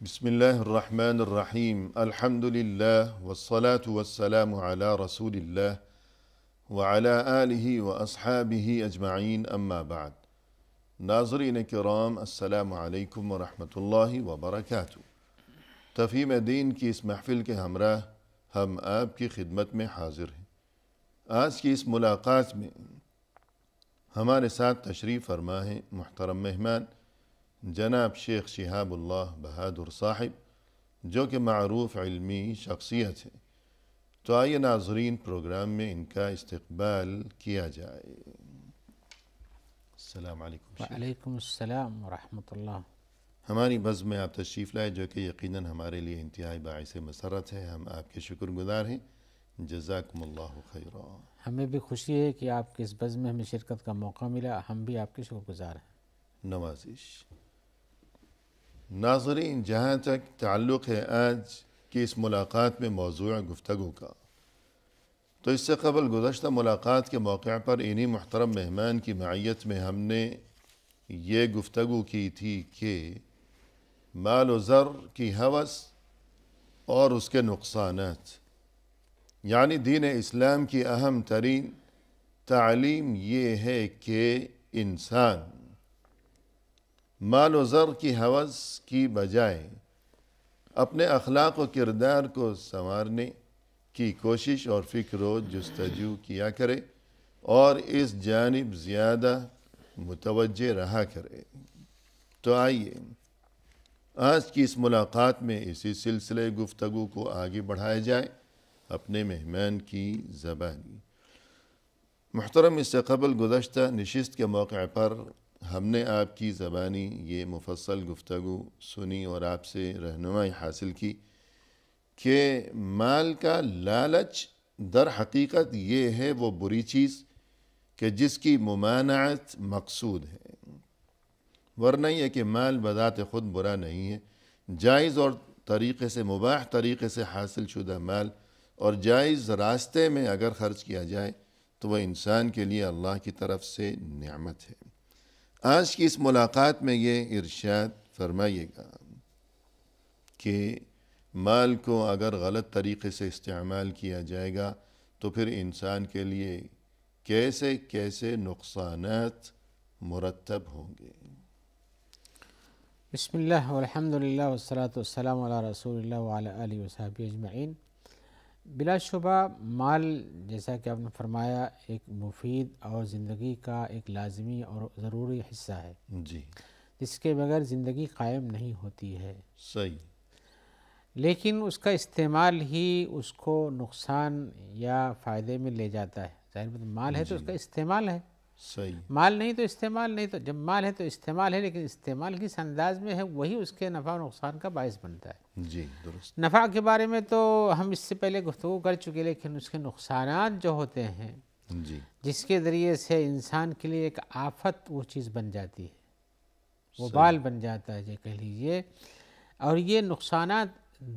بسم الله الرحمن الرحیم الحمد للہ والصلاة والسلام علی رسول اللہ وعلی آلہ واصحابہ اجمعین اما بعد۔ ناظرین کرام، السلام علیکم ورحمۃ اللہ وبرکاتہ۔ تفہیم دین کی اس محفل کے ہمراہ ہم آپ کی خدمت میں حاضر ہیں۔ آج کی اس ملاقات میں ہمارے ساتھ تشریف فرما ہیں محترم مہمان جناب شیخ شہاب اللہ بہادر صاحب، جو کہ معروف علمی شخصیت ہے۔ تو آئیے ناظرین، پروگرام میں ان کا استقبال کیا جائے۔ السلام علیکم شیخ۔ وعلیکم السلام ورحمۃ اللہ۔ ہماری بزم میں آپ تشریف لائے، جو کہ یقیناً ہمارے لیے انتہائی باعث مسرت ہے۔ ہم آپ کے شکر گزار ہیں، جزاکم اللہ خیرا۔ ہمیں بھی خوشی ہے کہ آپ کے اس بزم میں ہمیں شرکت کا موقع ملا، ہم بھی آپ کے شکر گزار ہیں۔ نوازش۔ ناظرین، جہاں تک تعلق ہے آج کی اس ملاقات میں موضوع گفتگو کا، تو اس سے قبل گزشتہ ملاقات کے موقع پر انہی محترم مہمان کی معیت میں ہم نے یہ گفتگو کی تھی کہ مال و زر کی ہوس اور اس کے نقصانات، یعنی دین اسلام کی اہم ترین تعلیم یہ ہے کہ انسان مال و زر کی ہوس کی بجائے اپنے اخلاق و کردار کو سنوارنے کی کوشش اور فکر و جستجو کیا کرے اور اس جانب زیادہ متوجہ رہا کرے۔ تو آئیے آج کی اس ملاقات میں اسی سلسلے گفتگو کو آگے بڑھایا جائے اپنے مہمان کی زبانی۔ محترم، اس سے قبل گزشتہ نشست کے موقع پر ہم نے آپ کی زبانی یہ مفصل گفتگو سنی اور آپ سے رہنمائی حاصل کی کہ مال کا لالچ در حقیقت یہ ہے وہ بری چیز کہ جس کی ممانعت مقصود ہے، ورنہ یہ کہ مال بذات خود برا نہیں ہے۔ جائز اور طریقے سے، مباح طریقے سے حاصل شدہ مال اور جائز راستے میں اگر خرچ کیا جائے تو وہ انسان کے لیے اللہ کی طرف سے نعمت ہے۔ آج کی اس ملاقات میں یہ ارشاد فرمائیے گا کہ مال کو اگر غلط طریقے سے استعمال کیا جائے گا تو پھر انسان کے لیے کیسے کیسے نقصانات مرتب ہوں گے۔ بسم اللہ والحمد للہ والصلاة والسلام علی رسول اللہ وعلی آلہ وصحبہ اجمعین۔ بلا شبہ مال، جیسا کہ آپ نے فرمایا، ایک مفید اور زندگی کا ایک لازمی اور ضروری حصہ ہے جی، جس کے بغیر زندگی قائم نہیں ہوتی ہے۔ صحیح۔ لیکن اس کا استعمال ہی اس کو نقصان یا فائدے میں لے جاتا ہے۔ ظاہر بات، مال ہے تو اس کا استعمال ہے، صحیح۔ مال نہیں تو استعمال نہیں۔ تو جب مال ہے تو استعمال ہے، لیکن استعمال کس انداز میں ہے وہی اس کے نفع و نقصان کا باعث بنتا ہے۔ جی، درست۔ نفع کے بارے میں تو ہم اس سے پہلے گفتگو کر چکے، لیکن اس کے نقصانات جو ہوتے ہیں جی، جس کے ذریعے سے انسان کے لیے ایک آفت وہ چیز بن جاتی ہے، وبال بن جاتا ہے، یہ کہہ لیجئے۔ اور یہ نقصانات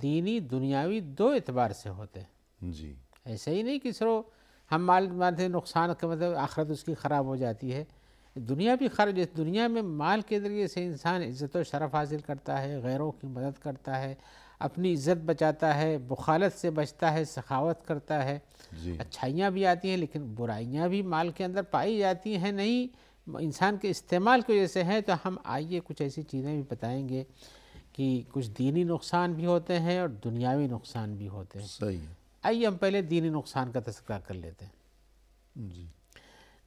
دینی دنیاوی دو اعتبار سے ہوتے ہیں۔ جی، ایسے ہی نہیں کہ صرف ہم مال مانتے نقصان کا مطلب آخرت اس کی خراب ہو جاتی ہے، دنیا بھی خراب۔ جس دنیا میں مال کے ذریعے سے انسان عزت و شرف حاصل کرتا ہے، غیروں کی مدد کرتا ہے، اپنی عزت بچاتا ہے، بخالت سے بچتا ہے، سخاوت کرتا ہے، جی، اچھائیاں بھی آتی ہیں لیکن برائیاں بھی مال کے اندر پائی جاتی ہیں، نہیں انسان کے استعمال کی وجہ سے ہے۔ تو ہم آئیے کچھ ایسی چیزیں بھی بتائیں گے کہ کچھ دینی نقصان بھی ہوتے ہیں اور دنیاوی نقصان بھی ہوتے ہیں۔ صحیح ہے۔ آئیے ہم پہلے دینی نقصان کا تذکرہ کر لیتے ہیں۔ جی،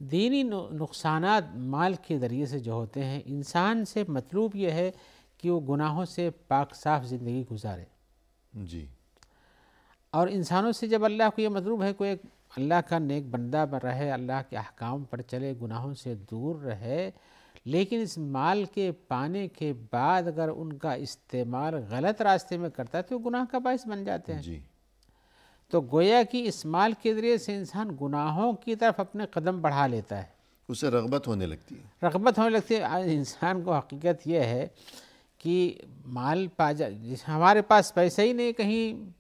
دینی نقصانات مال کے ذریعے سے جو ہوتے ہیں، انسان سے مطلوب یہ ہے کہ وہ گناہوں سے پاک صاف زندگی گزارے۔ جی، اور انسانوں سے جب اللہ کو یہ مطلوب ہے کہ ایک اللہ کا نیک بندہ رہے، اللہ کے احکام پر چلے، گناہوں سے دور رہے، لیکن اس مال کے پانے کے بعد اگر ان کا استعمال غلط راستے میں کرتا ہے تو وہ گناہ کا باعث بن جاتے ہیں۔ جی، تو گویا کہ اس مال کے ذریعے سے انسان گناہوں کی طرف اپنے قدم بڑھا لیتا ہے، اسے رغبت ہونے لگتی ہے۔ رغبت ہونے لگتی ہے۔ انسان کو حقیقت یہ ہے کہ مال ہمارے پاس پیسے ہی نہیں کہیں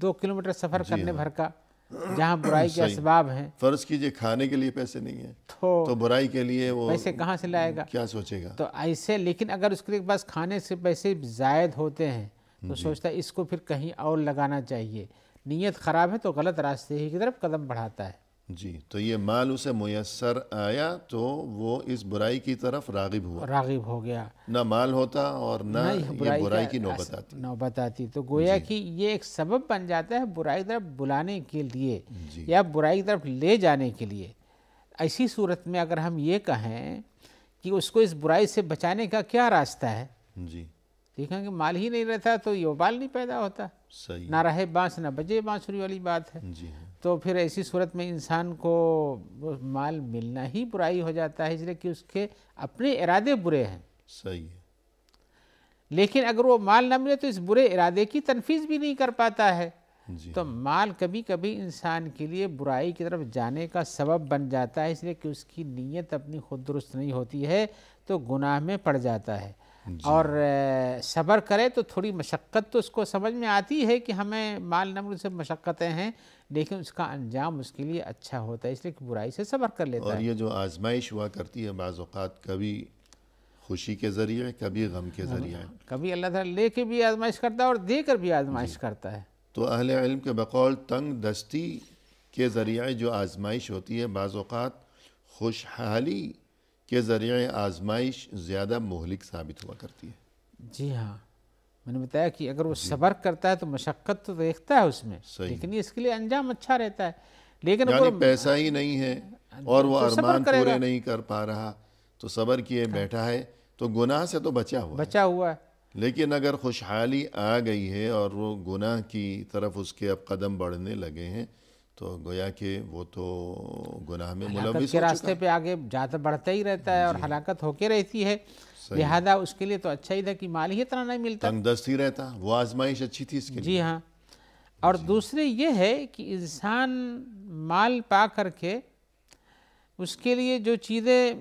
2 کلومیٹر سفر کرنے بھر کا، جہاں برائی کے اسباب ہیں. فرض کیجئے کھانے کے لیے پیسے نہیں ہیں تو برائی کے لیے وہ پیسے کہاں سے لائے گا؟ کیا سوچے گا؟ تو ایسے، لیکن اگر اس کے پاس کھانے سے پیسے زائد ہوتے ہیں تو سوچتا ہے اس کو پھر کہیں اور لگانا چاہیے. نیت خراب ہے تو غلط راستے ہی کی طرف قدم بڑھاتا ہے. جی، تو یہ مال اسے میسر آیا تو وہ اس برائی کی طرف راغب ہوا، راغب ہو گیا. نہ مال ہوتا اور نہ یہ برائی کی نوبت آتی. تو گویا کہ یہ ایک سبب بن جاتا ہے برائی کی طرف بلانے کے لیے یا برائی کی طرف لے جانے کے لیے. ایسی صورت میں اگر ہم یہ کہیں کہ اس کو اس برائی سے بچانے کا کیا راستہ ہے، جی دیکھیں کہ مال ہی نہیں رہتا تو یہ وبال نہیں پیدا ہوتا. صحیح، نہ رہے بانس نہ بجے بانسری والی بات ہے. جی ہاں، تو پھر ایسی صورت میں انسان کو مال ملنا ہی برائی ہو جاتا ہے، اس لیے کہ اس کے اپنے ارادے برے ہیں. صحیح ہے. لیکن اگر وہ مال نہ ملے تو اس برے ارادے کی تنفیذ بھی نہیں کر پاتا ہے. جی تو مال کبھی کبھی انسان کے لیے برائی کی طرف جانے کا سبب بن جاتا ہے، اس لیے کہ اس کی نیت اپنی خود درست نہیں ہوتی ہے تو گناہ میں پڑ جاتا ہے. اور صبر کرے تو تھوڑی مشقت تو اس کو سمجھ میں آتی ہے کہ ہمیں مال نہ ملنے سے مشقتیں ہیں، لیکن اس کا انجام اس کے لیے اچھا ہوتا ہے، اس لیے کہ برائی سے صبر کر لیتا ہے. اور یہ جو آزمائش ہوا کرتی ہے بعض اوقات کبھی خوشی کے ذریعے کبھی غم کے ذریعے، کبھی اللہ تعالیٰ لے کے بھی آزمائش کرتا ہے اور دے کر بھی آزمائش کرتا ہے. تو اہل علم کے بقول تنگ دستی کے ذریعے جو آزمائش ہوتی ہے بعض اوقات خوشحالی کے ذریعے آزمائش زیادہ مہلک ثابت ہوا کرتی ہے. جی ہاں، میں نے بتایا کہ اگر وہ صبر کرتا ہے تو مشقت تو دیکھتا ہے اس میں، لیکن اس کے لیے انجام اچھا رہتا ہے. لیکن یعنی پیسہ ہی نہیں ہے اور وہ ارمان پورے نہیں کر پا رہا تو صبر کیے بیٹھا ہے تو گناہ سے تو بچا ہوا ہے. لیکن اگر خوشحالی آ گئی ہے اور وہ گناہ کی طرف اس کے اب قدم بڑھنے لگے ہیں تو گویا کہ وہ تو گناہ میں ملوث کے راستے پہ آگے جاتا بڑھتا ہی رہتا ہے اور ہلاکت ہو کے رہتی ہے. لہذا اس کے لیے تو اچھا ہی تھا کہ مال ہی اتنا نہیں ملتا، تنگ دستی رہتا، وہ آزمائش اچھی تھی اس کے لیے. جی ہاں. اور دوسرے یہ ہے کہ انسان مال پا کر کے اس کے لیے جو چیزیں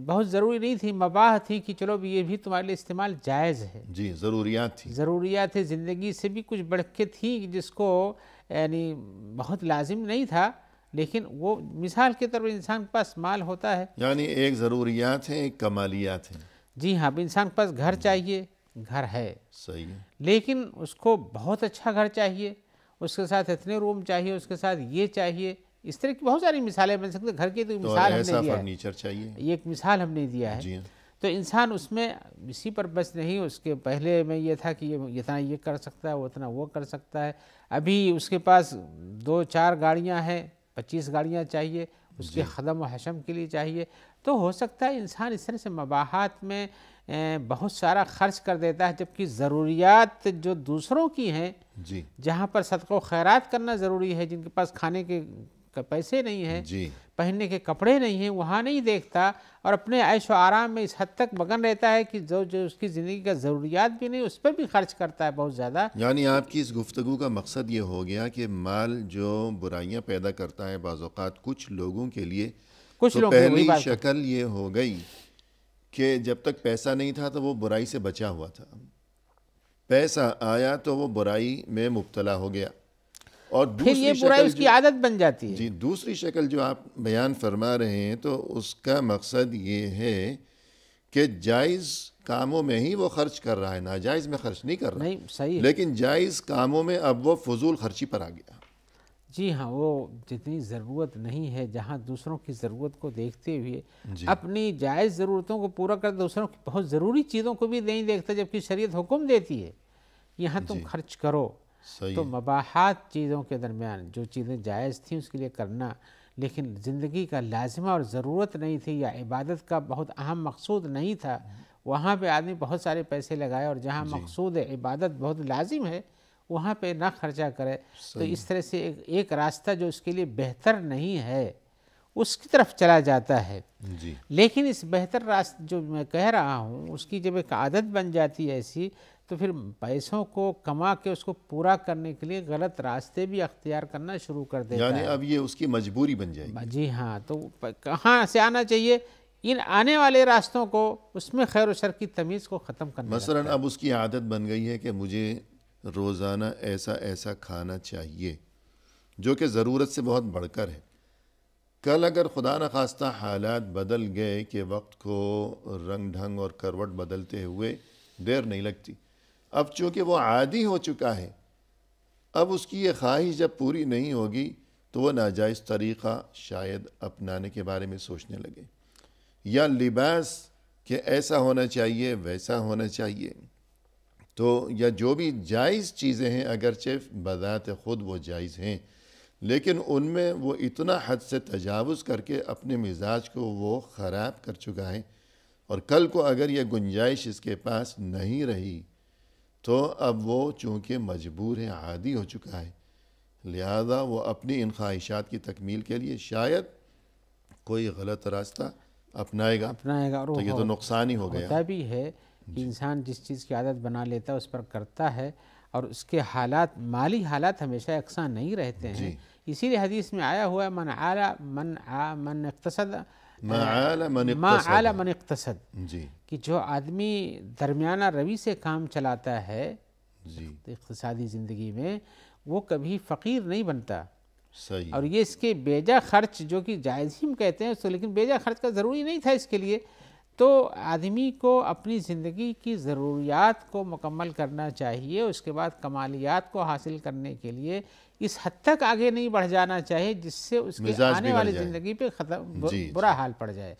بہت ضروری نہیں تھی، مباح تھی کہ چلو یہ بھی تمہارے لیے استعمال جائز ہے. جی، ضروریات زندگی سے بھی کچھ بڑھ کے تھی جس کو یعنی بہت لازم نہیں تھا، لیکن وہ مثال کے طور پر انسان کے پاس مال ہوتا ہے. یعنی ایک ضروریات ہیں ایک کمالیات ہیں. جی ہاں، انسان کے پاس گھر چاہیے، گھر ہے صحیح ہے، لیکن اس کو بہت اچھا گھر چاہیے، اس کے ساتھ اتنے روم چاہیے، اس کے ساتھ یہ چاہیے. اس طرح کی بہت ساری مثالیں بن سکتی ہیں. گھر کی تو مثال ہم نے دیا ہے، فرنیچر چاہیے، یہ ایک مثال ہم نے دیا ہے. جی ہاں. تو انسان اس میں اسی پر بس نہیں، اس کے پہلے میں یہ تھا کہ یہ اتنا یہ کر سکتا ہے، وہ اتنا وہ کر سکتا ہے. ابھی اس کے پاس 2-4 گاڑیاں ہیں، 25 گاڑیاں چاہیے، اس کے خدم و حشم کے لیے چاہیے. تو ہو سکتا ہے انسان اس طرح سے مباحات میں بہت سارا خرچ کر دیتا ہے، جبکہ ضروریات جو دوسروں کی ہیں، جی، جہاں پر صدقہ و خیرات کرنا ضروری ہے، جن کے پاس کھانے کے پیسے نہیں ہیں، جی، پہننے کے کپڑے نہیں ہیں، وہاں نہیں دیکھتا اور اپنے عیش و آرام میں اس حد تک مگن رہتا ہے کہ جو اس کی زندگی کا ضروریات بھی نہیں اس پر بھی خرچ کرتا ہے بہت زیادہ. یعنی آپ کی اس گفتگو کا مقصد یہ ہو گیا کہ مال جو برائیاں پیدا کرتا ہے بعض اوقات کچھ لوگوں کے لیے، تو پہلی شکل یہ ہو گئی کہ جب تک پیسہ نہیں تھا تو وہ برائی سے بچا ہوا تھا، پیسہ آیا تو وہ برائی میں مبتلا ہو گیا، اور پھر یہ برائی اس کی عادت بن جاتی ہے. جی، دوسری شکل جو آپ بیان فرما رہے ہیں تو اس کا مقصد یہ ہے کہ جائز کاموں میں ہی وہ خرچ کر رہا ہے، ناجائز میں خرچ نہیں کر رہا. نہیں، صحیح ہے، لیکن جائز کاموں میں اب وہ فضول خرچی پر آ گیا. جی ہاں، وہ جتنی ضرورت نہیں ہے، جہاں دوسروں کی ضرورت کو دیکھتے ہوئے اپنی جائز ضرورتوں کو پورا کر دوسروں کی بہت ضروری چیزوں کو بھی نہیں دیکھتا، جبکہ شریعت حکم دیتی ہے یہاں تم خرچ کرو. تو مباحات چیزوں کے درمیان جو چیزیں جائز تھیں اس کے لیے کرنا، لیکن زندگی کا لازمہ اور ضرورت نہیں تھی یا عبادت کا بہت اہم مقصود نہیں تھا، وہاں پہ آدمی بہت سارے پیسے لگائے، اور جہاں مقصود عبادت بہت لازم ہے وہاں پہ نہ خرچہ کرے. تو اس طرح سے ایک راستہ جو اس کے لیے بہتر نہیں ہے اس کی طرف چلا جاتا ہے. لیکن اس بہتر راستہ جو میں کہہ رہا ہوں اس کی جب ایک عادت بن جاتی ہے ایسی، تو پھر پیسوں کو کما کے اس کو پورا کرنے کے لیے غلط راستے بھی اختیار کرنا شروع کر دیتا ہے. یعنی اب یہ اس کی مجبوری بن جائے گی. جی ہاں، تو کہاں سے آنا چاہیے؟ ان آنے والے راستوں کو، اس میں خیر و شر کی تمیز کو ختم کرنا. مثلا اب اس کی عادت بن گئی ہے کہ مجھے روزانہ ایسا کھانا چاہیے، جو کہ ضرورت سے بہت بڑھ کر ہے۔ کل اگر خدا نخواستہ حالات بدل گئے کہ وقت کو رنگ ڈھنگ اور کروٹ بدلتے ہوئے دیر نہیں لگتی۔ اب چونکہ وہ عادی ہو چکا ہے، اب اس کی یہ خواہش جب پوری نہیں ہوگی تو وہ ناجائز طریقہ شاید اپنانے کے بارے میں سوچنے لگے، یا لباس کہ ایسا ہونا چاہیے ویسا ہونا چاہیے، تو یا جو بھی جائز چیزیں ہیں اگرچہ بذات خود وہ جائز ہیں، لیکن ان میں وہ اتنا حد سے تجاوز کر کے اپنے مزاج کو وہ خراب کر چکا ہے، اور کل کو اگر یہ گنجائش اس کے پاس نہیں رہی تو اب وہ چونکہ مجبور ہے، عادی ہو چکا ہے، لہذا وہ اپنی ان خواہشات کی تکمیل کے لیے شاید کوئی غلط راستہ اپنائے گا، اور تو یہ تو نقصان ہی ہو گیا۔ ہوتا بھی ہے کہ انسان جس چیز کی عادت بنا لیتا ہے اس پر کرتا ہے، اور اس کے حالات، مالی حالات ہمیشہ یکساں نہیں رہتے ہیں۔ اسی لیے حدیث میں آیا ہوا ہے من اقتصد ما عال من اقتصد، کہ جو آدمی درمیانہ روی سے کام چلاتا ہے اقتصادی زندگی میں، وہ کبھی فقیر نہیں بنتا۔ صحیح۔ اور یہ اس کے بیجا خرچ جو کہ جائز ہی کہتے ہیں اس کو، لیکن بیجا خرچ کا ضروری نہیں تھا اس کے لیے، تو آدمی کو اپنی زندگی کی ضروریات کو مکمل کرنا چاہیے، اس کے بعد کمالیات کو حاصل کرنے کے لیے اس حد تک آگے نہیں بڑھ جانا چاہیے جس سے اس کے آنے والی زندگی پہ برا حال پڑ جائے۔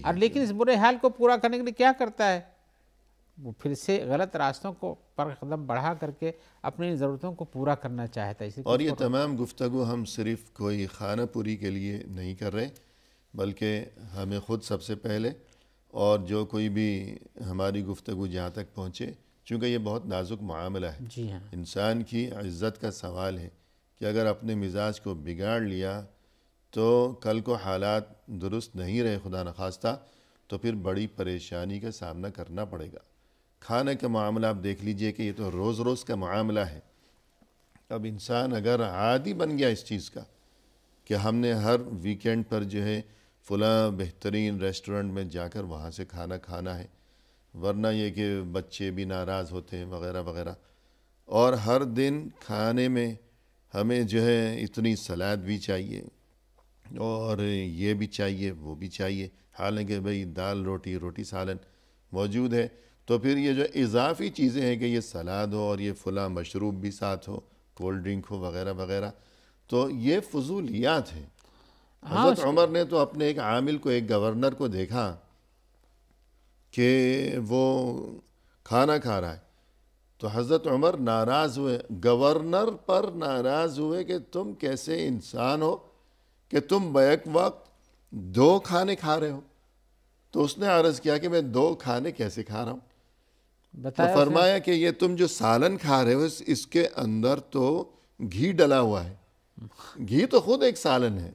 اور لیکن اس برے حال کو پورا کرنے کے لیے کیا کرتا ہے؟ وہ پھر سے غلط راستوں کو پر قدم بڑھا کر کے اپنی ضرورتوں کو پورا کرنا چاہتا ہے۔ اور یہ تمام گفتگو ہم صرف کوئی خانہ پوری کے لیے نہیں کر رہے، بلکہ ہمیں خود سب سے پہلے، اور جو کوئی بھی ہماری گفتگو جہاں تک پہنچے، چونکہ یہ بہت نازک معاملہ ہے، جی ہاں، انسان کی عزت کا سوال ہے کہ اگر اپنے مزاج کو بگاڑ لیا تو کل کو حالات درست نہیں رہے خدا نخواستہ، تو پھر بڑی پریشانی کا سامنا کرنا پڑے گا۔ کھانے کا معاملہ آپ دیکھ لیجئے کہ یہ تو روز روز کا معاملہ ہے۔ اب انسان اگر عادی بن گیا اس چیز کا کہ ہم نے ہر ویکینڈ پر جو ہے فلاں بہترین ریسٹورنٹ میں جا کر وہاں سے کھانا کھانا ہے، ورنہ یہ کہ بچے بھی ناراض ہوتے ہیں وغیرہ وغیرہ، اور ہر دن کھانے میں ہمیں جو ہے اتنی سلاد بھی چاہیے اور یہ بھی چاہیے وہ بھی چاہیے، حالانکہ بھئی دال روٹی روٹی سالن موجود ہے، تو پھر یہ جو اضافی چیزیں ہیں کہ یہ سلاد ہو اور یہ فلاں مشروب بھی ساتھ ہو، کولڈ ڈرنک ہو وغیرہ وغیرہ، تو یہ فضولیات ہیں۔ حضرت عمر نے تو اپنے ایک عامل کو، ایک گورنر کو دیکھا کہ وہ کھانا کھا رہا ہے، تو حضرت عمر ناراض ہوئے، گورنر پر ناراض ہوئے کہ تم کیسے انسان ہو کہ تم بیک وقت 2 کھانے کھا رہے ہو؟ تو اس نے عرض کیا کہ میں 2 کھانے کیسے کھا رہا ہوں؟ تو فرمایا کہ یہ تم جو سالن کھا رہے ہو اس کے اندر تو گھی ڈلا ہوا ہے، گھی تو خود ایک سالن ہے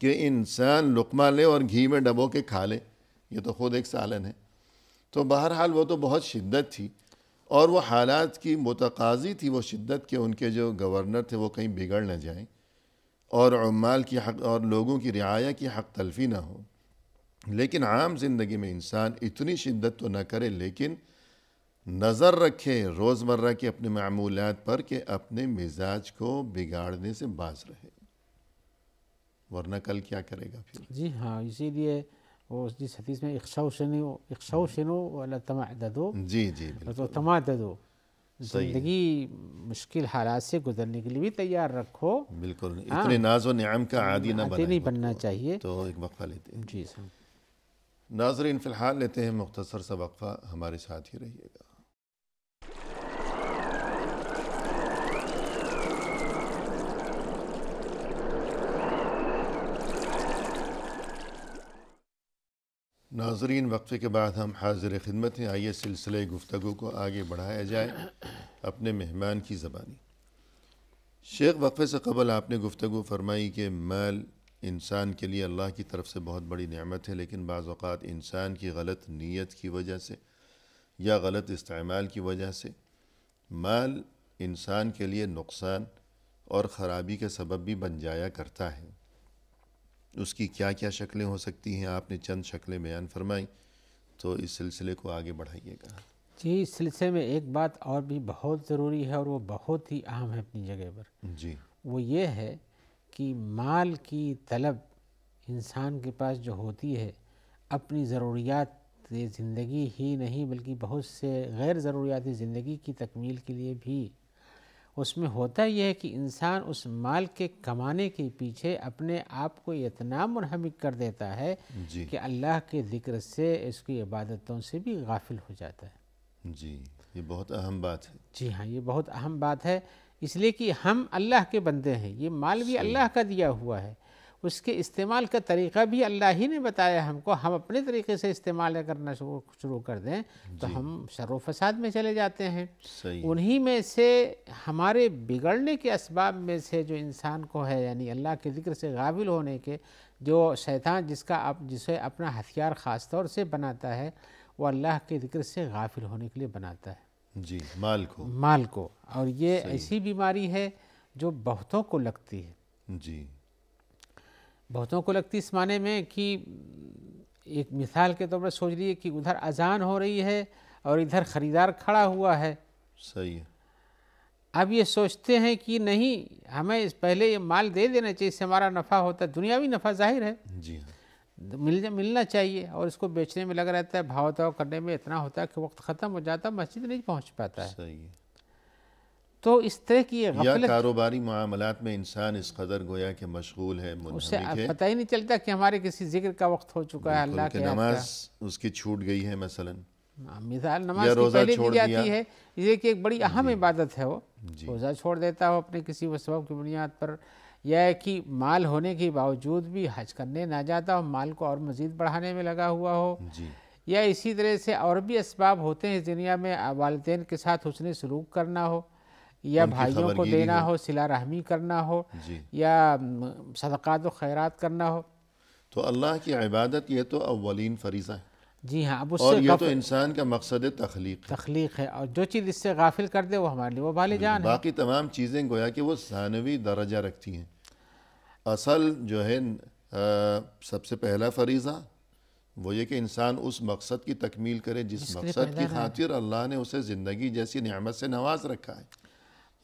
کہ انسان لقمہ لے اور گھی میں ڈبو کے کھا لے، یہ تو خود ایک سالن ہے۔ تو بہرحال وہ تو بہت شدت تھی، اور وہ حالات کی متقاضی تھی وہ شدت کہ ان کے جو گورنر تھے وہ کہیں بگڑ نہ جائیں اور عمال کی حق اور لوگوں کی رعایا کی حق تلفی نہ ہو۔ لیکن عام زندگی میں انسان اتنی شدت تو نہ کرے، لیکن نظر رکھے روزمرہ کے اپنے معمولات پر کہ اپنے مزاج کو بگاڑنے سے باز رہے، ورنہ کل کیا کرے گا پھر۔ جی ہاں، اسی لیے وہ جس حدیث میں اخشوشنو ولا تمعددو، جی جی تو تمعددو، زندگی مشکل حالات سے گزرنے کے لیے بھی تیار رکھو، بالکل اتنے ناز و نعم کا عادی نہ بننا چاہیے۔ تو ایک وقفہ لیتے ہیں جی سر ناظرین، فی الحال لیتے ہیں مختصر سا وقفہ، ہمارے ساتھ ہی رہیے گا۔ ناظرین، وقفے کے بعد ہم حاضر خدمت ہیں، آئیے سلسلہ گفتگو کو آگے بڑھایا جائے اپنے مہمان کی زبانی۔ شیخ، وقفے سے قبل آپ نے گفتگو فرمائی کہ مال انسان کے لیے اللہ کی طرف سے بہت بڑی نعمت ہے، لیکن بعض اوقات انسان کی غلط نیت کی وجہ سے یا غلط استعمال کی وجہ سے مال انسان کے لیے نقصان اور خرابی کا سبب بھی بن جایا کرتا ہے۔ اس کی کیا کیا شکلیں ہو سکتی ہیں؟ آپ نے چند شکلیں بیان فرمائیں، تو اس سلسلے کو آگے بڑھائیے گا۔ جی اس سلسلے میں ایک بات اور بھی بہت ضروری ہے اور وہ بہت ہی اہم ہے اپنی جگہ پر، جی وہ یہ ہے کہ مال کی طلب انسان کے پاس جو ہوتی ہے اپنی ضروریات زندگی ہی نہیں بلکہ بہت سے غیر ضروریاتی زندگی کی تکمیل کے لیے بھی، اس میں ہوتا یہ ہے کہ انسان اس مال کے کمانے کے پیچھے اپنے آپ کو اتنا منہمک کر دیتا ہے جی کہ اللہ کے ذکر سے اس کی عبادتوں سے بھی غافل ہو جاتا ہے۔ جی یہ بہت اہم بات ہے۔ جی ہاں یہ بہت اہم بات ہے، اس لیے کہ ہم اللہ کے بندے ہیں، یہ مال بھی صحیح۔ اللہ کا دیا ہوا ہے، اس کے استعمال کا طریقہ بھی اللہ ہی نے بتایا ہم کو، ہم اپنے طریقے سے استعمال کرنا شروع کر دیں تو جی ہم شر و فساد میں چلے جاتے ہیں۔ صحیح۔ انہی میں سے ہمارے بگڑنے کے اسباب میں سے جو انسان کو ہے، یعنی اللہ کے ذکر سے غافل ہونے کے، جو شیطان جسے اپنا ہتھیار خاص طور سے بناتا ہے، وہ اللہ کے ذکر سے غافل ہونے کے لیے بناتا ہے جی مال کو۔ اور یہ ایسی بیماری ہے جو بہتوں کو لگتی ہے۔ جی بہتوں کو لگتی اس معنی میں کہ ایک مثال کے طور پر سوچ لیے کہ ادھر اذان ہو رہی ہے اور ادھر خریدار کھڑا ہوا ہے، صحیح ہے۔ اب یہ سوچتے ہیں کہ نہیں ہمیں پہلے یہ مال دے دینا چاہیے، اس سے ہمارا نفع ہوتا ہے، دنیاوی نفع ظاہر ہے، جی ہاں ملنا چاہیے، اور اس کو بیچنے میں لگا رہتا ہے، بھاؤ تاؤ کرنے میں اتنا ہوتا ہے کہ وقت ختم ہو جاتا ہے، مسجد نہیں پہنچ پاتا ہے۔ صحیح ہے۔ تو اس طرح کی یہ یا غفلت، کاروباری معاملات میں انسان اس قدر گویا کہ مشغول ہے، اسے منہمک ہے، پتہ ہی نہیں چلتا کہ ہمارے کسی ذکر کا وقت ہو چکا ہے، اللہ کہ کے نماز اس کی چھوٹ گئی ہے مثلا، مثال نماز یا کی روزہ پہلے چھوڑ دی دیا۔ جاتی ہے، یہ کہ ایک بڑی اہم عبادت ہے، وہ جی روزہ چھوڑ دیتا ہو اپنے کسی سبب کی بنیاد پر، یا کہ مال ہونے کے باوجود بھی حج کرنے نہ جاتا ہو، مال کو اور مزید بڑھانے میں لگا ہوا ہو، جی یا اسی طرح سے اور بھی اسباب ہوتے ہیں دنیا میں، والدین کے ساتھ حسن سلوک کرنا ہو، یا ان کی بھائیوں کو خبرگیری دینا ہو۔ ہو، صلہ رحمی کرنا ہو، جی یا صدقات و خیرات کرنا ہو۔ تو اللہ کی عبادت یہ تو اولین فریضہ ہے، جی ہاں، اب اس اور سے یہ تو انسان کا مقصد تخلیق ہے۔ تخلیق ہے، اور جو چیز اس سے غافل کر دے وہ ہمارے لیے وہ بال جان ہے۔ باقی تمام چیزیں گویا کہ وہ ثانوی درجہ رکھتی ہیں۔ اصل جو ہے سب سے پہلا فریضہ وہ یہ کہ انسان اس مقصد کی تکمیل کرے جس مقصد کی خاطر اللہ نے اسے زندگی جیسی نعمت سے نواز رکھا ہے،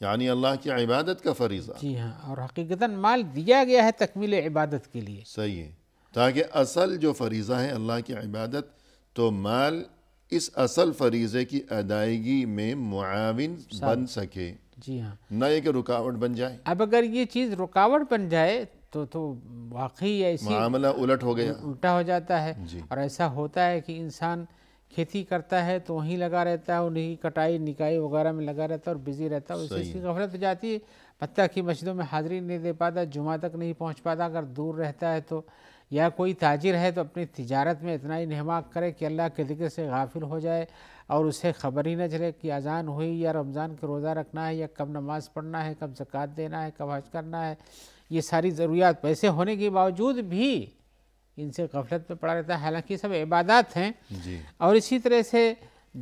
یعنی اللہ کی عبادت کا فریضہ۔ جی ہاں، اور حقیقتاً مال دیا گیا ہے تکمیل عبادت کے لیے۔ صحیح ہے، تاکہ اصل جو فریضہ ہے اللہ کی عبادت، تو مال اس اصل فریضے کی ادائیگی میں معاون بن سکے، جی ہاں، نہ یہ کہ رکاوٹ بن جائے، اب اگر یہ چیز رکاوٹ بن جائے تو واقعی ایسی معاملہ الٹ ہو گیا۔ الٹا ہو جاتا ہے، جی اور ایسا ہوتا ہے کہ انسان کھیتی کرتا ہے تو وہیں لگا رہتا ہے، انہیں کٹائی نکائی وغیرہ میں لگا رہتا ہے اور بزی رہتا ہے، اس کی غفلت ہو جاتی ہے، حتیٰ کہ مسجدوں میں حاضری نہیں دے پاتا، جمعہ تک نہیں پہنچ پاتا اگر دور رہتا ہے تو، یا کوئی تاجر ہے تو اپنی تجارت میں اتنا ہی انہماک کرے کہ اللہ کے ذکر سے غافل ہو جائے اور اسے خبر ہی نہ چلے کہ اذان ہوئی، یا رمضان کے روزہ رکھنا ہے، یا کب نماز پڑھنا ہے، کب زکوٰۃ دینا ہے، کب حج کرنا ہے، یہ ساری ضروریات پیسے ہونے کے باوجود بھی ان سے غفلت میں پڑا رہتا ہے، حالانکہ یہ سب عبادات ہیں۔ جی اور اسی طرح سے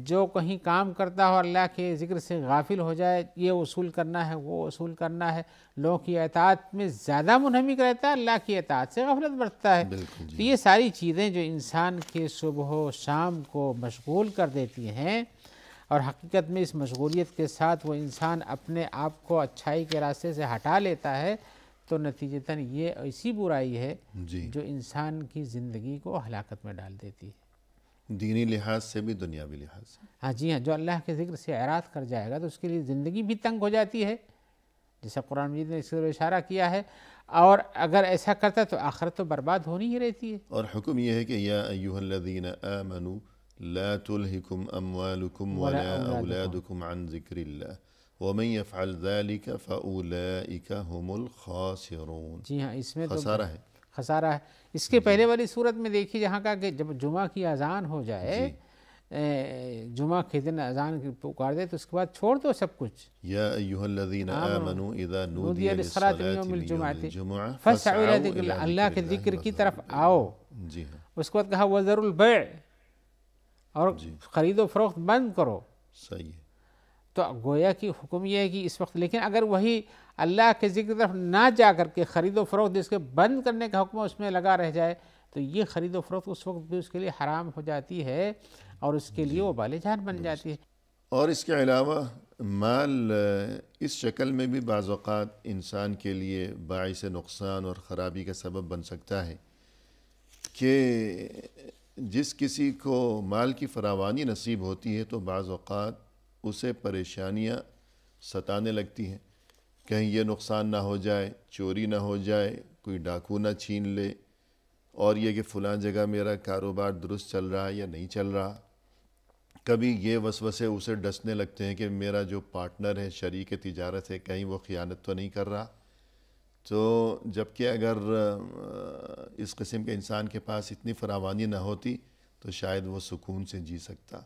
جو کہیں کام کرتا ہو اللہ کے ذکر سے غافل ہو جائے، یہ وصول کرنا ہے وہ وصول کرنا ہے، لوگوں کی اطاعت میں زیادہ منہمک رہتا ہے، اللہ کی اطاعت سے غفلت برتتا ہے۔ بالکل تو یہ ساری چیزیں جو انسان کے صبح و شام کو مشغول کر دیتی ہیں، اور حقیقت میں اس مشغولیت کے ساتھ وہ انسان اپنے آپ کو اچھائی کے راستے سے ہٹا لیتا ہے، تو نتیجتاً یہ ایسی برائی ہے جی جو انسان کی زندگی کو ہلاکت میں ڈال دیتی ہے۔ دینی لحاظ سے بھی دنیاوی لحاظ سے۔ ہاں جی ہاں، جو اللہ کے ذکر سے اعراض کر جائے گا تو اس کے لیے زندگی بھی تنگ ہو جاتی ہے، جیسا قرآن مجید نے اس پر اشارہ کیا ہے، اور اگر ایسا کرتا ہے تو آخرت تو برباد ہونی ہی رہتی ہے۔ اور حکم یہ ہے کہ یا ایہا الذین آمنوا لا تلہکم اموالکم ولا اولادکم عن ذکر اللہ ومن يفعل ذلك فاولئک هم الخاسرون۔ جی ہاں، اس میں تو خسارہ ہے۔ خسارہ ہے۔ اس کے پہلے والی صورت میں دیکھیے جہاں کا کہ جب جمعہ کی اذان ہو جائے، جمعہ کے دن اذان پکار دے تو اس کے بعد چھوڑ دو سب کچھ۔ یا ایہا الذین آمنوا اذا نودی للصلاة للصلاة من من یوم یوم الجمعہ الجمعہ فاسعوا فاسعوا الی ذکر اللہ، اللہ کے ذکر کی طرف آؤ۔ جی ہاں اس کے بعد کہا وذروا البیع، اور خرید و فروخت بند کرو۔ صحیح ہے۔ تو گویا کہ حکم یہ ہے کہ اس وقت، لیکن اگر وہی اللہ کے ذکر طرف نہ جا کر کے خرید و فروخت جس کے بند کرنے کا حکم اس میں لگا رہ جائے تو یہ خرید و فروخت اس وقت بھی اس کے لیے حرام ہو جاتی ہے اور اس کے لیے وہ بالِ جان بن جاتی ہے۔ اور اس کے علاوہ مال اس شکل میں بھی بعض اوقات انسان کے لیے باعث نقصان اور خرابی کا سبب بن سکتا ہے کہ جس کسی کو مال کی فراوانی نصیب ہوتی ہے تو بعض اوقات اسے پریشانیاں ستانے لگتی ہیں، کہیں یہ نقصان نہ ہو جائے، چوری نہ ہو جائے، کوئی ڈاکو نہ چھین لے، اور یہ کہ فلاں جگہ میرا کاروبار درست چل رہا ہے یا نہیں چل رہا۔ کبھی یہ وسوسے اسے ڈسنے لگتے ہیں کہ میرا جو پارٹنر ہے، شریک تجارت ہے، کہیں وہ خیانت تو نہیں کر رہا۔ تو جبکہ اگر اس قسم کے انسان کے پاس اتنی فراوانی نہ ہوتی تو شاید وہ سکون سے جی سکتا۔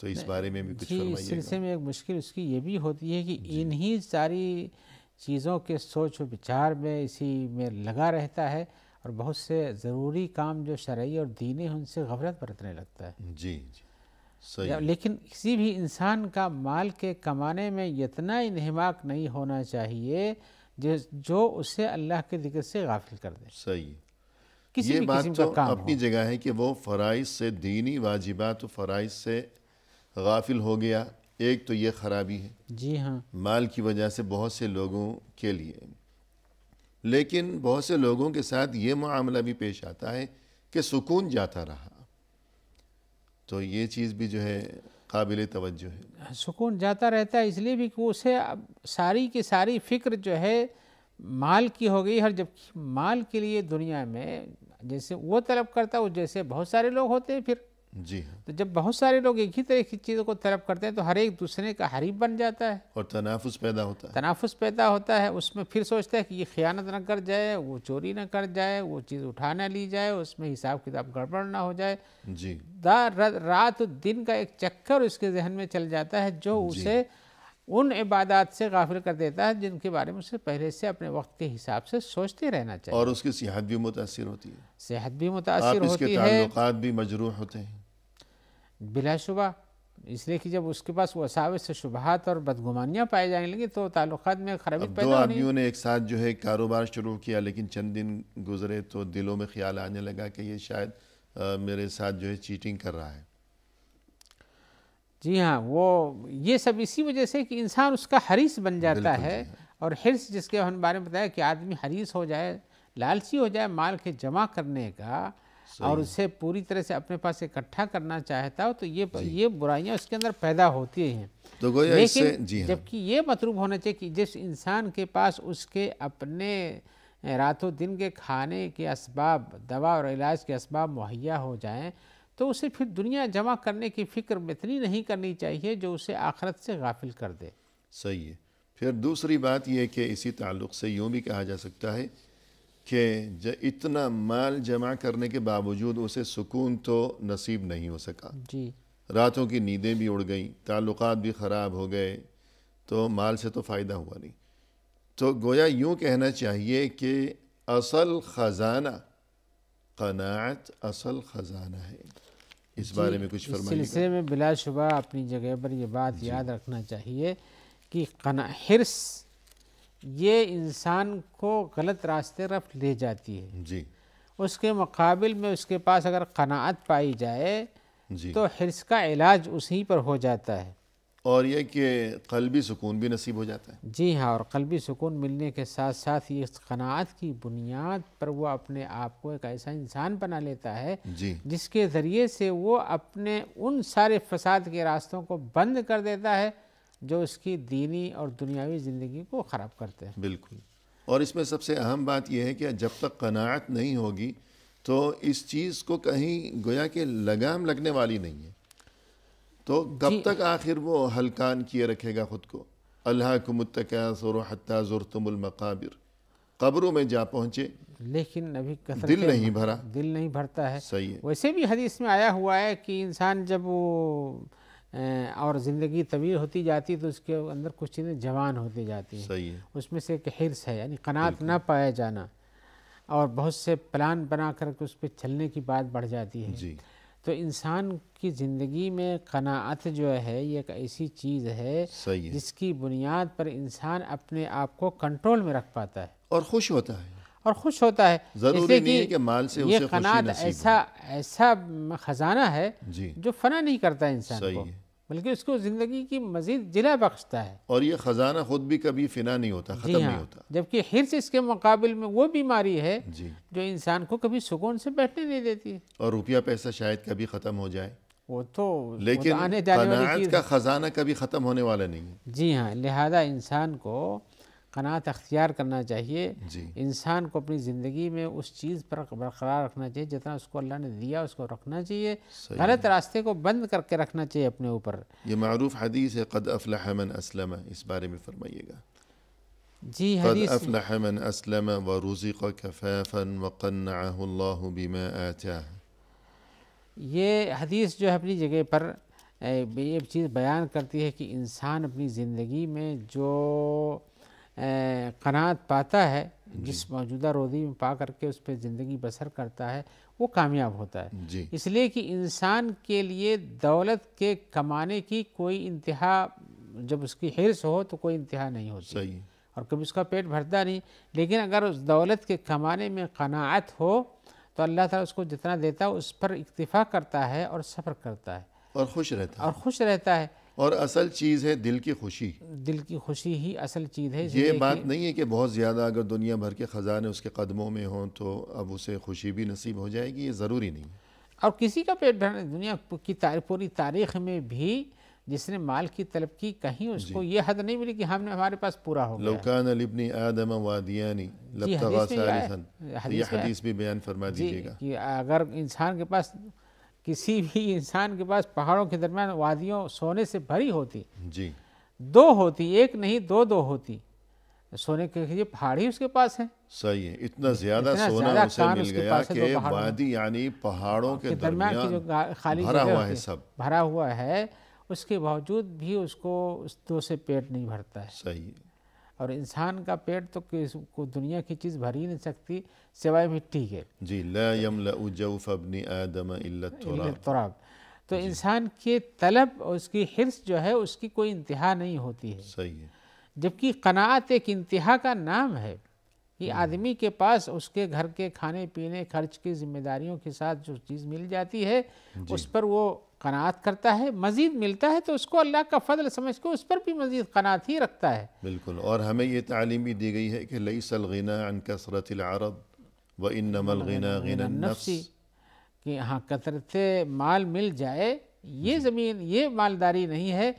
تو اس بارے میں بھی کچھ اس فرمائیے سلسلے گا۔ میں ایک مشکل اس کی یہ بھی ہوتی ہے کہ انہی ساری چیزوں کے سوچ و بچار میں اسی میں لگا رہتا ہے، اور بہت سے ضروری کام جو شرعی اور دینی ہیں ان سے غفلت برتنے لگتا ہے۔ جی جی صحیح۔ لیکن کسی بھی انسان کا مال کے کمانے میں اتنا انہماک نہیں ہونا چاہیے جو اسے اللہ کے ذکر سے غافل کر دے۔ صحیح۔ کسی یہ بھی بات قسم کا تو کام اپنی ہو۔ جگہ ہے کہ وہ فرائض سے، دینی واجبات و فرائض سے غافل ہو گیا، ایک تو یہ خرابی ہے جی ہاں، مال کی وجہ سے بہت سے لوگوں کے لیے۔ لیکن بہت سے لوگوں کے ساتھ یہ معاملہ بھی پیش آتا ہے کہ سکون جاتا رہا، تو یہ چیز بھی جو ہے قابل توجہ ہے۔ سکون جاتا رہتا ہے اس لیے بھی کہ اسے اب ساری کی ساری فکر جو ہے مال کی ہو گئی، ہر جب مال کے لیے دنیا میں جیسے وہ طلب کرتا ہے، جیسے بہت سارے لوگ ہوتے ہیں پھر، جی ہاں، تو جب بہت سارے لوگ ایک ہی طرح کی چیزوں کو طلب کرتے ہیں تو ہر ایک دوسرے کا حریف بن جاتا ہے، اور تنافس پیدا ہوتا ہے۔ تنافس پیدا ہوتا ہے، اس میں پھر سوچتا ہے کہ یہ خیانت نہ کر جائے، وہ چوری نہ کر جائے، وہ چیز اٹھا نہ لی جائے، اس میں حساب کتاب گڑبڑ نہ ہو جائے، جی رات دن کا ایک چکر اس کے ذہن میں چل جاتا ہے جو اسے ان عبادات سے غافل کر دیتا ہے جن کے بارے میں اسے پہلے سے اپنے وقت کے حساب سے سوچتے رہنا چاہیے، اور اس کی صحت بھی متاثر ہوتی ہے، صحت بھی متاثر آپس کے ہوتی ہے تعلقات بھی مجروح ہوتے ہیں۔ بلا شبہ، اس لیے کہ جب اس کے پاس وساوس سے شبہات اور بدگمانیاں پائے جانے لگی تو تعلقات میں خرابی اب دو پیدا ہونی۔ آدمیوں نے ایک ساتھ جو ہے کاروبار شروع کیا، لیکن چند دن گزرے تو دلوں میں خیال آنے لگا کہ یہ شاید میرے ساتھ جو ہے چیٹنگ کر رہا ہے۔ جی ہاں، وہ یہ سب اسی وجہ سے کہ انسان اس کا حریص بن جاتا بالکل ہے، جی ہاں۔ اور حرص جس کے ہم بارے میں بتایا کہ آدمی حریص ہو جائے، لالچی ہو جائے مال کے جمع کرنے کا، اور اسے پوری طرح سے اپنے پاس اکٹھا کرنا چاہتا ہو تو یہ برائیاں اس کے اندر پیدا ہوتی ہیں۔ تو گویا اس سے لیکن جی ہاں، جبکہ یہ مطلوب ہونا چاہیے کہ جس انسان کے پاس اس کے اپنے رات و دن کے کھانے کے اسباب، دوا اور علاج کے اسباب مہیا ہو جائیں تو اسے پھر دنیا جمع کرنے کی فکر اتنی نہیں کرنی چاہیے جو اسے آخرت سے غافل کر دے۔ صحیح ہے۔ پھر دوسری بات یہ کہ اسی تعلق سے یوں بھی کہا جا سکتا ہے کہ اتنا مال جمع کرنے کے باوجود اسے سکون تو نصیب نہیں ہو سکا، جی راتوں کی نیندیں بھی اڑ گئیں، تعلقات بھی خراب ہو گئے، تو مال سے تو فائدہ ہوا نہیں۔ تو گویا یوں کہنا چاہیے کہ اصل خزانہ قناعت، اصل خزانہ ہے۔ اس بارے میں کچھ اس فرمائیے گا۔ سلسلے میں بلا شبہ اپنی جگہ پر یہ بات یاد رکھنا چاہیے کہ حرص یہ انسان کو غلط راستے رفت لے جاتی ہے، جی اس کے مقابل میں اس کے پاس اگر قناعت پائی جائے جی، تو حرص کا علاج اسی پر ہو جاتا ہے۔ اور یہ کہ قلبی سکون بھی نصیب ہو جاتا ہے۔ جی ہاں، اور قلبی سکون ملنے کے ساتھ ساتھ یہ قناعت کی بنیاد پر وہ اپنے آپ کو ایک ایسا انسان بنا لیتا ہے جی جس کے ذریعے سے وہ اپنے ان سارے فساد کے راستوں کو بند کر دیتا ہے جو اس کی دینی اور دنیاوی زندگی کو خراب کرتے ہیں۔ بالکل۔ اور اس میں سب سے اہم بات یہ ہے کہ جب تک قناعت نہیں ہوگی تو اس چیز کو کہیں گویا کہ لگام لگنے والی نہیں ہے، تو کب تک آخر وہ ہلکان کیے رکھے گا خود کو۔ الہاکم التکاثر حتی زرتم المقابر، قبروں میں جا پہنچے لیکن ابھی دل نہیں بھرا۔ دل نہیں بھرتا ہے۔ صحیح ہے، ویسے بھی حدیث میں آیا ہوا ہے کہ انسان جب وہ اور زندگی طویل ہوتی جاتی تو اس کے اندر کچھ چیزیں جوان ہوتی جاتی ہیں، صحیح ہے، اس میں سے ایک حرص ہے، یعنی قناعت نہ پایا جانا، اور بہت سے پلان بنا کر کے اس پہ چلنے کی بات بڑھ جاتی ہے۔ جی تو انسان کی زندگی میں قناعت جو ہے یہ ایک ایسی چیز ہے صحیح ہے، جس کی بنیاد پر انسان اپنے آپ کو کنٹرول میں رکھ پاتا ہے اور خوش ہوتا ہے۔ اور خوش ہوتا ہے۔ ضروری نہیں ہے کہ مال سے یہ اسے خوشی قناعت نصیب ایسا خزانہ ہے جی جو فنا نہیں کرتا انسان کو۔ صحیح ہے، بلکہ اس کو زندگی کی مزید جلا بخشتا ہے. اور یہ خزانہ خود بھی کبھی فنا نہیں ہوتا، ختم نہیں ہوتا. جبکہ حرص اس کے مقابل میں وہ بیماری ہے جی، جو انسان کو کبھی سکون سے بیٹھنے نہیں دیتی. اور روپیہ پیسہ شاید کبھی ختم ہو جائے، وہ تو لیکن آنے جانے والی قناعت چیز. کا خزانہ کبھی ختم ہونے والا نہیں ہے. جی ہاں، لہذا انسان کو قناعت اختیار کرنا چاہیے. جی، انسان کو اپنی زندگی میں اس چیز پر برقرار رکھنا چاہیے جتنا اس کو اللہ نے دیا اس کو رکھنا چاہیے. صحیح. غلط راستے کو بند کر کے رکھنا چاہیے اپنے اوپر. یہ معروف حدیث ہے، قد افلح من اسلم، اس بارے میں فرمائیے گا. جی قد حدیث افلح من اسلم ورزق کفافا وقنعه الله بما آتاه. یہ حدیث جو ہے اپنی جگہ پر یہ چیز بیان کرتی ہے کہ انسان اپنی زندگی میں جو قناعت پاتا ہے، جس موجودہ روزی میں پا کر کے اس پہ زندگی بسر کرتا ہے، وہ کامیاب ہوتا ہے. جی، اس لیے کہ انسان کے لیے دولت کے کمانے کی کوئی انتہا، جب اس کی حرص ہو تو کوئی انتہا نہیں ہوتی صحیح. اور کبھی اس کا پیٹ بھرتا نہیں. لیکن اگر اس دولت کے کمانے میں قناعت ہو تو اللہ تعالیٰ اس کو جتنا دیتا ہے اس پر اکتفا کرتا ہے اور صبر کرتا ہے اور خوش رہتا ہے. اور خوش رہتا ہے. اور اصل چیز ہے دل کی خوشی. دل کی خوشی ہی اصل چیز ہے. یہ بات نہیں ہے کہ بہت زیادہ اگر دنیا بھر کے خزانے اس کے قدموں میں ہوں تو اب اسے خوشی بھی نصیب ہو جائے گی، یہ ضروری نہیں. اور کسی کا پیٹ بھرنا، دنیا کی پوری تاریخ میں بھی جس نے مال کی طلب کی، کہیں اس کو یہ حد نہیں ملی کہ ہمارے پاس پورا ہو لو گیا. کان لابن آدم وادیان لابتغى ثالثا، یہ حدیث بھی بیان فرما دیجیے گا. کہ اگر انسان کے پاس، کسی بھی انسان کے پاس پہاڑوں کے درمیان وادیوں سونے سے بھری ہوتی، جی، دو ہوتی، ایک نہیں دو ہوتی، سونے کے یہ پہاڑ ہی اس کے پاس ہیں. صحیح ہے. اتنا زیادہ سونا زیادہ اسے کان مل اس کے گیا پاس ہے کہ دو پہاڑوں میں. وادی یعنی پہاڑوں کے درمیان کی جو درمیان خالی بھرا جگہ ہوا ہوتی ہے سب. بھرا ہوا ہے، اس کے باوجود بھی اس کو اس دو سے پیٹ نہیں بھرتا ہے. صحیح ہے. اور انسان کا پیٹ تو کو دنیا کی چیز بھر ہی نہیں سکتی سوائے مٹی کے. جی، لا يملأ جوف ابن آدم الا التراب. تراب. تو انسان کے طلب اور اس کی حرص جو ہے اس کی کوئی انتہا نہیں ہوتی ہے. صحیح ہے. جبکہ قناعت ایک انتہا کا نام ہے. یہ آدمی کے پاس اس کے گھر کے کھانے پینے خرچ کی ذمہ داریوں کے ساتھ جو چیز مل جاتی ہے اس پر وہ قناعت کرتا ہے. مزید ملتا ہے تو اس کو اللہ کا فضل سمجھ کے اس پر بھی مزید قناعت ہی رکھتا ہے. بالکل. اور ہمیں یہ تعلیم بھی دی گئی ہے کہ لیس الغنى عن کثرت العرض وانما الغنى غنى النفس. کہ ہاں کثرت مال مل جائے یہ زمین، یہ مالداری نہیں ہے.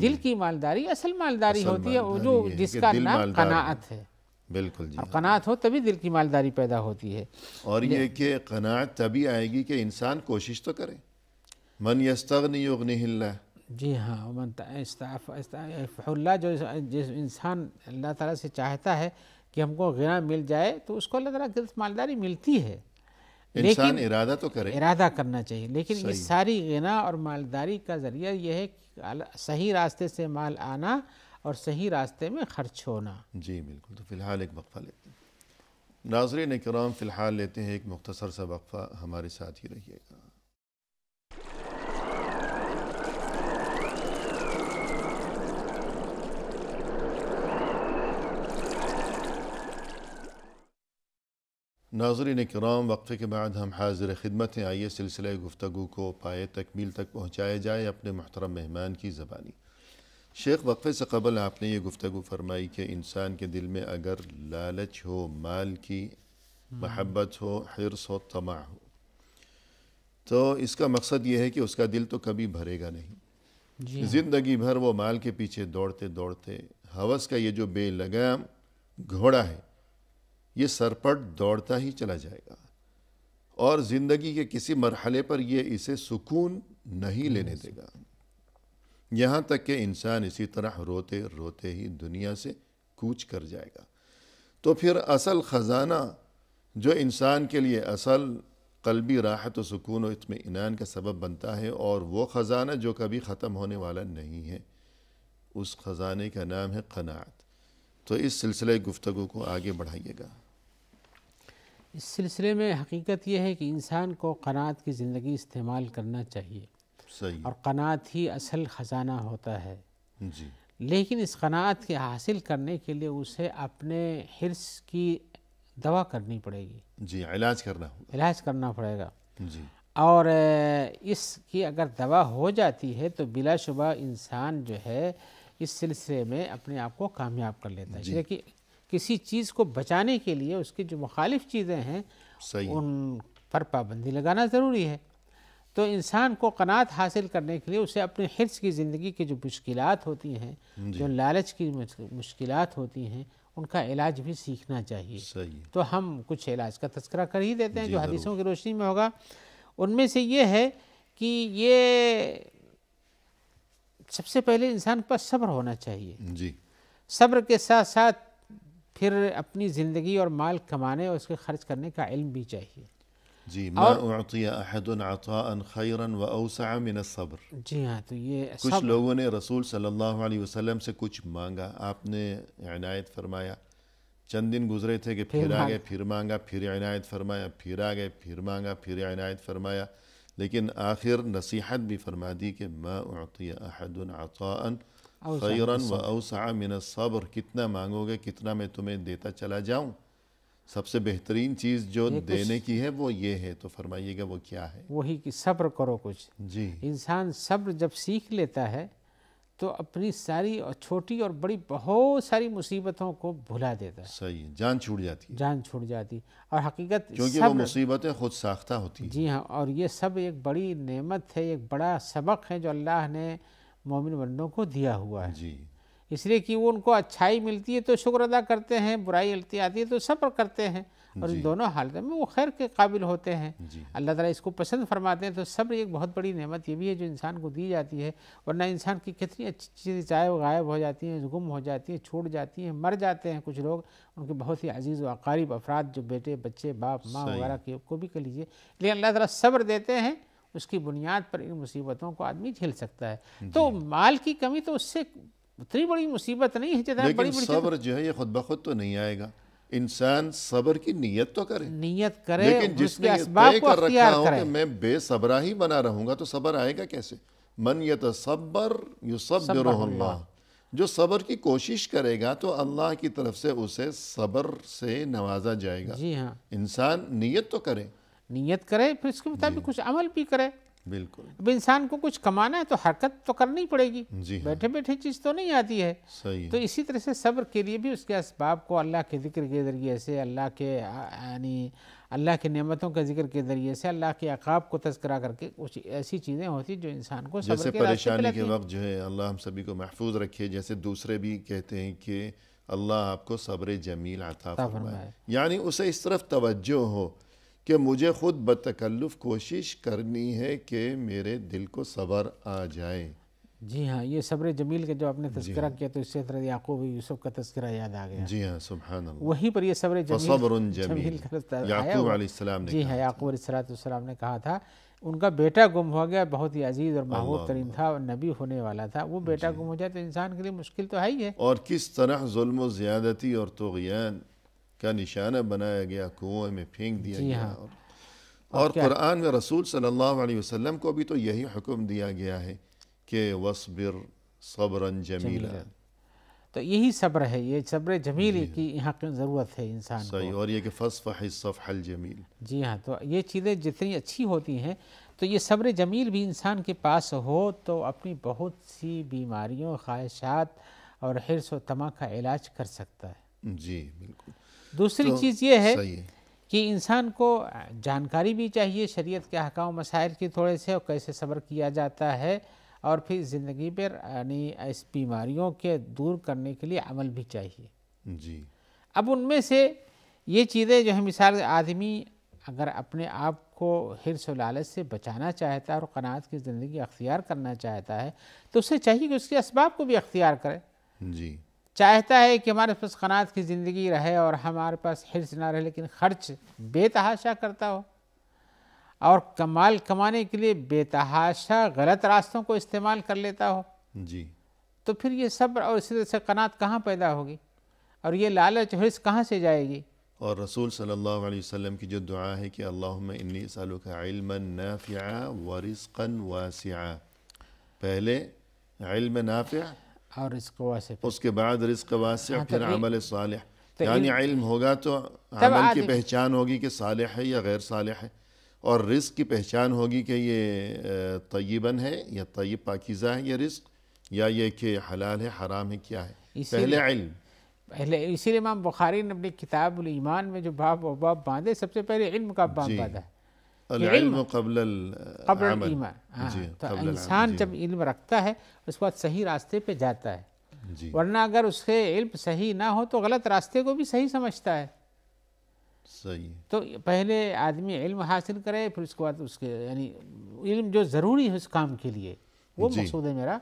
دل کی مالداری اصل مالداری ہوتی ہے، جو جس کا نام قناعت ہے. بالکل جی. اور قناعت ہو تبھی دل کی مالداری پیدا ہوتی ہے. اور یہ کہ قناعت تبھی آئے گی کہ انسان کوشش تو کرے. من یستغنی یغنیہ اللہ. جی ہاں، اللہ جو انسان اللہ تعالیٰ سے چاہتا ہے کہ ہم کو غنا مل جائے تو اس کو اللہ تعالیٰ کی مالداری ملتی ہے. انسان ارادہ تو کرے، ارادہ کرنا چاہیے. لیکن یہ ساری غنا اور مالداری کا ذریعہ یہ ہے کہ صحیح راستے سے مال آنا اور صحیح راستے میں خرچ ہونا. جی بالکل. تو فی الحال ایک وقفہ لیتے ہیں. ناظرین کرام، فی الحال لیتے ہیں ایک مختصر سا وقفہ. ہمارے ساتھ ہی رہیے گا. ناظرین کرام، وقفے کے بعد ہم حاضر خدمت ہیں. آئیے سلسلہ گفتگو کو پائے تکمیل تک پہنچایا جائے اپنے محترم مہمان کی زبانی. شیخ، وقفے سے قبل آپ نے یہ گفتگو فرمائی کہ انسان کے دل میں اگر لالچ ہو، مال کی محبت ہو، حرص ہو، طمع ہو، تو اس کا مقصد یہ ہے کہ اس کا دل تو کبھی بھرے گا نہیں. زندگی بھر وہ مال کے پیچھے دوڑتے دوڑتے ہوس کا یہ جو بے لگام گھوڑا ہے یہ سرپٹ دوڑتا ہی چلا جائے گا اور زندگی کے کسی مرحلے پر یہ اسے سکون نہیں لینے دے گا، یہاں تک کہ انسان اسی طرح روتے روتے ہی دنیا سے کوچ کر جائے گا. تو پھر اصل خزانہ جو انسان کے لیے اصل قلبی راحت و سکون و اطمینان کا سبب بنتا ہے، اور وہ خزانہ جو کبھی ختم ہونے والا نہیں ہے، اس خزانے کا نام ہے قناعت. تو اس سلسلے گفتگو کو آگے بڑھائیے گا. اس سلسلے میں حقیقت یہ ہے کہ انسان کو قناعت کی زندگی استعمال کرنا چاہیے. صحیح. اور قناعت ہی اصل خزانہ ہوتا ہے. جی. لیکن اس قناعت کے حاصل کرنے کے لیے اسے اپنے حرص کی دوا کرنی پڑے گی. جی، علاج کرنا ہوگا. علاج کرنا پڑے گا. جی. اور اس کی اگر دوا ہو جاتی ہے تو بلا شبہ انسان جو ہے اس سلسلے میں اپنے آپ کو کامیاب کر لیتا ہے، اس لیے کہ کسی چیز کو بچانے کے لیے اس کی جو مخالف چیزیں ہیں صحیح، ان پر پابندی لگانا ضروری ہے۔ تو انسان کو قناعت حاصل کرنے کے لیے اسے اپنے حرص کی زندگی کی جو مشکلات ہوتی ہیں، جو لالچ کی مشکلات ہوتی ہیں، ان کا علاج بھی سیکھنا چاہیے۔ صحیح، تو ہم کچھ علاج کا تذکرہ کر ہی دیتے ہیں جی جو ضرور، حدیثوں کی روشنی میں ہوگا۔ ان میں سے یہ ہے کہ یہ سب سے پہلے انسان کے پاس صبر ہونا چاہیے۔ جی صبر کے ساتھ ساتھ پھر اپنی زندگی اور مال کمانے اور اس کے خرچ کرنے کا علم بھی چاہیے۔ جی، ما اعطی احد عطاء خیرا واوسع من الصبر۔ جی ہاں، تو یہ کچھ لوگوں نے رسول صلی اللہ علیہ وسلم سے کچھ مانگا، آپ نے عنایت فرمایا، چند دن گزرے تھے کہ پھر آ گئے، پھر مانگا، پھر عنایت فرمایا، پھر آ گئے، پھر مانگا، پھر عنایت فرمایا، لیکن آخر نصیحت بھی فرما دی کہ ما اعطی احد عطاء خیرا واوسع من الصبر، کتنا مانگو گے کتنا میں تمہیں دیتا چلا جاؤں، سب سے بہترین چیز جو دینے کی ہے وہ یہ ہے، تو فرمائیے گا وہ کیا ہے؟ وہی کہ صبر کرو کچھ۔ جی انسان صبر جب سیکھ لیتا ہے تو اپنی ساری اور چھوٹی اور بڑی بہت ساری مصیبتوں کو بھلا دیتا ہے، صحیح، جان چھوٹ جاتی ہے جان چھوٹ جاتی، اور حقیقت کیونکہ وہ مصیبتیں خود ساختہ ہوتی ہیں۔ جی ہاں، اور یہ سب ایک بڑی نعمت ہے، ایک بڑا سبق ہے جو اللہ نے مومن بندوں کو دیا ہوا ہے، جی اس لیے کہ وہ ان کو اچھائی ملتی ہے تو شکر ادا کرتے ہیں، برائی التی آتی ہے تو صبر کرتے ہیں، اور ان دونوں حالتوں میں وہ خیر کے قابل ہوتے ہیں، اللہ تعالیٰ اس کو پسند فرماتے ہیں۔ تو صبر ایک بہت بڑی نعمت یہ بھی ہے جو انسان کو دی جاتی ہے، ورنہ انسان کی کتنی اچھی چیزیں چاہے وہ غائب ہو جاتی ہیں، گم ہو جاتی ہیں، چھوٹ جاتی ہیں، مر جاتے ہیں کچھ لوگ، ان کے بہت ہی عزیز و اقارب افراد جو بیٹے بچے باپ ماں وغیرہ کو بھی کر لیجیے، لیکن اللہ تعالیٰ صبر دیتے ہیں، اس کی بنیاد پر ان مصیبتوں کو آدمی جھیل سکتا ہے۔ تو مال کی کمی تو اس سے اتنی بڑی مصیبت نہیں ہے جتنا بڑی لیکن صبر جو ہے یہ خود بخود تو نہیں آئے گا، انسان صبر کی نیت تو کرے، نیت کرے، لیکن جس نے یہ طے کر رکھا ہو کہ میں بے صبرا ہی بنا رہوں گا تو صبر آئے گا کیسے؟ من یتصبر یصبرہ اللہ، جو صبر کی کوشش کرے گا تو اللہ کی طرف سے اسے صبر سے نوازا جائے گا۔ جی ہاں، انسان نیت تو کرے، نیت کرے، پھر اس کے مطابق کچھ عمل بھی کرے۔ بالکل اب انسان کو کچھ کمانا ہے تو حرکت تو کرنی پڑے گی، جی ہاں، بیٹھے بیٹھے چیز تو نہیں آتی ہے۔ صحیح، تو اسی طرح سے صبر کے لیے بھی اس کے اسباب کو اللہ کے ذکر کے ذریعے سے، اللہ کے نعمتوں کے ذکر کے ذریعے سے، اللہ کے عقاب کو تذکرہ کر کے کچھ ایسی چیزیں ہوتی جو انسان کو صبر جیسے کے راستے پہ پریشانی لاتی کے ہیں۔ وقت جو ہے اللہ ہم سبھی کو محفوظ رکھے، جیسے دوسرے بھی کہتے ہیں کہ اللہ آپ کو صبر جمیل عطا فرمائے، یعنی اسے اس طرف توجہ ہو کہ مجھے خود بتکلف کوشش کرنی ہے کہ میرے دل کو صبر آ جائے۔ جی ہاں، یہ صبر جمیل کا جو آپ نے تذکرہ کیا تو اس سے حضرت یعقوب یوسف کا تذکرہ یاد آ گیا۔ جی ہاں، سبحان اللہ، وہیں پر یہ صبر فصبر جمیل جمیل کا آیا یعقوب ہوا۔ علیہ السلام نے جی ہاں، یعقوب علیہ السلام نے کہا تھا، ان کا بیٹا گم ہو گیا، بہت ہی عزیز اور محبوب ترین تھا اور نبی ہونے والا تھا، وہ بیٹا گم ہو جائے تو انسان کے لیے مشکل تو ہے ہی ہے۔ اور کس طرح ظلم و زیادتی اور طغیان کا نشانہ بنایا گیا، کنویں میں پھینک دیا گیا، اور قرآن میں رسول صلی اللہ علیہ وسلم کو بھی تو یہی حکم دیا گیا ہے کہ وَاصْبِرْ صَبْرًا جَمِيلًا۔ تو یہی صبر ہے، یہ صبر جمیل کی یہاں کی ضرورت ہے انسان کو۔ صحیح، اور یہ کہ فَاصْفَحِ الصَّفْحَ الْجَمِيلَ۔ جی ہاں، تو یہ چیزیں جتنی اچھی ہوتی ہیں تو یہ صبر جمیل بھی انسان کے پاس ہو تو اپنی بہت سی بیماریوں، خواہشات اور حرص و طمع کا علاج کر سکتا ہے۔ جی بالکل۔ دوسری چیز یہ ہے صحیح، کہ انسان کو جانکاری بھی چاہیے شریعت کے احکام و مسائل کی تھوڑے سے، اور کیسے صبر کیا جاتا ہے، اور پھر زندگی پر یعنی اس بیماریوں کے دور کرنے کے لیے عمل بھی چاہیے۔ جی اب ان میں سے یہ چیزیں جو ہیں، مثال آدمی اگر اپنے آپ کو حرص و لالچ سے بچانا چاہتا ہے اور قناعت کی زندگی اختیار کرنا چاہتا ہے تو اسے چاہیے کہ اس کے اسباب کو بھی اختیار کرے۔ جی چاہتا ہے کہ ہمارے پاس قناعت کی زندگی رہے اور ہمارے پاس حرص نہ رہے، لیکن خرچ بے تحاشا کرتا ہو اور کمال کمانے کے لیے بے تحاشا غلط راستوں کو استعمال کر لیتا ہو، جی تو پھر یہ صبر اور اسی طرح سے قناعت کہاں پیدا ہوگی، اور یہ لالچ حرص کہاں سے جائے گی؟ اور رسول صلی اللہ علیہ وسلم کی جو دعا ہے کہ اللہم انی اسألک علما نافعا ورزقا واسعا، پہلے علم نافع اور رزق واسع، اس کے بعد رزق واسع، پھر عمل صالح، یعنی علم ہوگا تو عمل کی پہچان ہوگی کہ صالح ہے یا غیر صالح ہے، اور رزق کی پہچان ہوگی کہ یہ طیباً ہے یا طیب پاکیزہ ہے یہ رزق، یا یہ کہ حلال ہے حرام ہے، کیا ہے؟ پہلے علم. پہلے اسی لیے امام بخاری نے اپنی کتاب الایمان میں جو باب باندھے، سب سے پہلے علم کا باب باندھا ہے. العلم قبل قبل العمل. الایمان. جی تو قبل انسان جب علم رکھتا ہے اس کے بعد صحیح راستے پہ جاتا ہے، جی ورنہ اگر اس کے علم صحیح نہ ہو تو غلط راستے کو بھی صحیح سمجھتا ہے. صحیح. تو پہلے آدمی علم حاصل کرے، پھر اس کے بعد اس کے یعنی علم جو ضروری ہے اس کام کے لیے، وہ مقصود ہے میرا،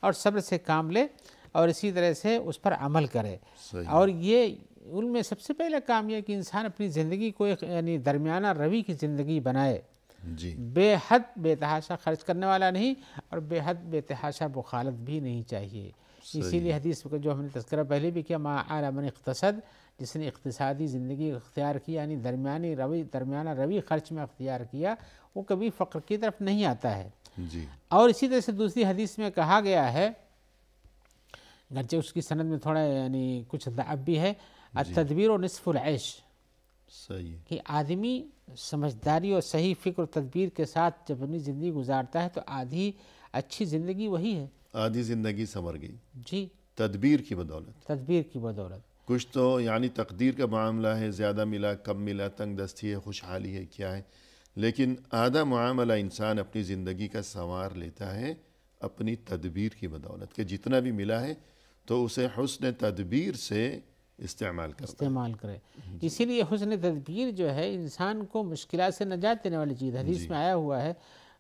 اور صبر سے کام لے اور اسی طرح سے اس پر عمل کرے. صحیح. اور یہ ان میں سب سے پہلا کام یہ کہ انسان اپنی زندگی کو ایک یعنی درمیانہ روی کی زندگی بنائے، جی بے حد بے تحاشا خرچ کرنے والا نہیں اور بے حد بے تحاشا بخالت بھی نہیں چاہیے. اسی لیے حدیث کا جو ہم نے تذکرہ پہلے بھی کیا، ما اعلی من اقتصد، جس نے اقتصادی زندگی اختیار کی یعنی درمیانہ روی خرچ میں اختیار کیا، وہ کبھی فقر کی طرف نہیں آتا ہے. جی. اور اسی طرح سے دوسری حدیث میں کہا گیا ہے، گرچہ اس کی سند میں تھوڑا یعنی کچھ ضعف بھی ہے، التدبیر و نصف العیش، صحیح. کہ آدمی سمجھداری اور صحیح فکر و تدبیر کے ساتھ جب اپنی زندگی گزارتا ہے تو آدھی اچھی زندگی وہی ہے. آدھی زندگی سنور گئی جی تدبیر کی بدولت. تدبیر کی بدولت. کچھ تو یعنی تقدیر کا معاملہ ہے، زیادہ ملا کم ملا، تنگ دستی ہے خوشحالی ہے، کیا ہے، لیکن آدھا معاملہ انسان اپنی زندگی کا سنوار لیتا ہے اپنی تدبیر کی بدولت، کہ جتنا بھی ملا ہے تو اسے حسن تدبیر سے استعمال کرے. اسی لیے حسن تدبیر جو ہے انسان کو مشکلات سے نجات دینے والی چیز. حدیث میں آیا ہوا ہے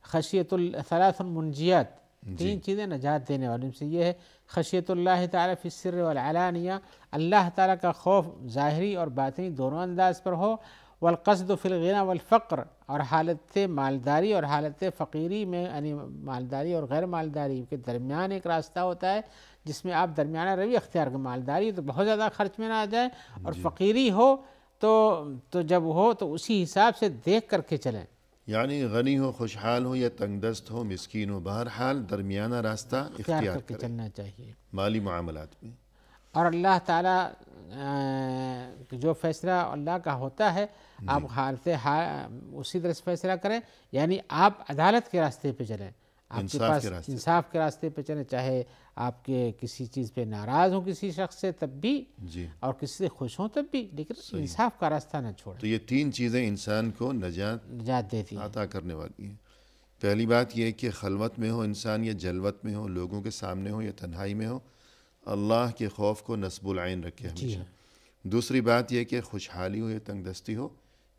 خشیت الثلاث المنجیات، تین چیزیں نجات دینے والی. ان سے یہ ہے خشیت اللہ تعالیٰ فی السر والعلانیہ، اللہ تعالیٰ کا خوف ظاہری اور باطنی دونوں انداز پر ہو، والقصد فی الغنى والفقر، اور حالت مالداری اور حالت فقیری میں یعنی مالداری اور غیر مالداری کے درمیان ایک راستہ ہوتا ہے جس میں آپ درمیانہ روی اختیار کریں. مالداری تو بہت زیادہ خرچ میں نہ آ جائے اور فقیری ہو تو جب ہو تو اسی حساب سے دیکھ کر کے چلیں. یعنی غنی ہو، خوشحال ہو یا تنگ دست ہو، مسکین ہو، بہرحال درمیانہ راستہ اختیار کر کے چلنا چاہیے مالی معاملات میں. اور اللہ تعالیٰ جو فیصلہ اللہ کا ہوتا ہے آپ حالت اسی طرح سے فیصلہ کریں، یعنی آپ عدالت کے راستے پہ چلیں، آپ کے پاس انصاف کے راستے پہ چلیں، چاہے آپ کے کسی چیز پہ ناراض ہوں کسی شخص سے تب بھی، اور کسی سے خوش ہوں تب بھی، لیکن انصاف کا راستہ نہ چھوڑیں. تو یہ تین چیزیں انسان کو نجات دیتی ہیں، عطا کرنے والی ہیں. پہلی بات یہ کہ خلوت میں ہو انسان یا جلوت میں ہو، لوگوں کے سامنے ہو یا تنہائی میں ہو، اللہ کے خوف کو نصب العین رکھے ہمیشہ. دوسری بات یہ کہ خوشحالی ہو یا تنگ دستی ہو،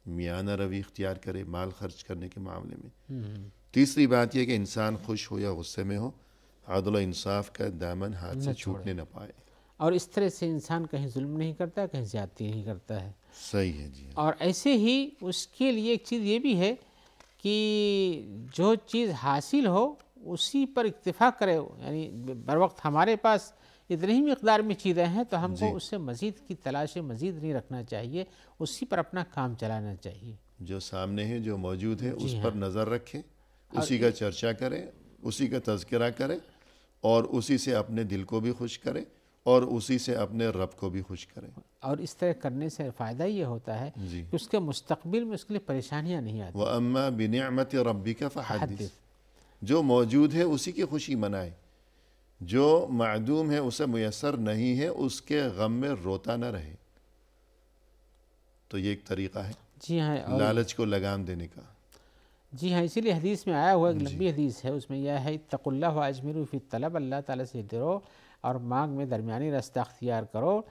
میانہ روی اختیار کرے مال خرچ کرنے کے معاملے میں. تیسری بات یہ کہ انسان خوش ہو یا غصے میں ہو، عدل و انصاف کا دامن ہاتھ سے چھوٹنے نہ پائے. اور اس طرح سے انسان کہیں ظلم نہیں کرتا، کہیں زیادتی نہیں کرتا ہے. صحیح ہے جی. اور ایسے ہی اس کے لیے ایک چیز یہ بھی ہے کہ جو چیز حاصل ہو اسی پر اکتفا کرے، یعنی بر وقت ہمارے پاس اتنی ہی مقدار میں چیزیں ہیں تو ہم کو اس سے مزید کی تلاش مزید نہیں رکھنا چاہیے، اسی پر اپنا کام چلانا چاہیے. جو سامنے ہے، جو موجود ہے، اس پر نظر رکھیں، اسی کا چرچا کریں، اسی کا تذکرہ کریں، اور اسی سے اپنے دل کو بھی خوش کریں اور اسی سے اپنے رب کو بھی خوش کریں. اور اس طرح کرنے سے فائدہ یہ ہوتا ہے کہ اس کے مستقبل میں اس کے لیے پریشانیاں نہیں آتی. وَأَمَّا بِنِعْمَةِ رَبِّكَ فَحَدِّثْ، جو موجود ہے اسی کی خوشی منائے، جو معدوم ہے اسے میسر نہیں ہے اس کے غم میں روتا نہ رہے. تو یہ ایک طریقہ ہے جی ہاں، لالچ کو لگام دینے کا. جی ہاں، اسی لیے حدیث میں آیا ہوا ایک لمبی حدیث ہے، اس میں یہ ہے اتقوا اللہ واجملوا فی الطلب، اللہ تعالیٰ سے ڈرو اور مانگ میں درمیانی راستہ اختیار کرو.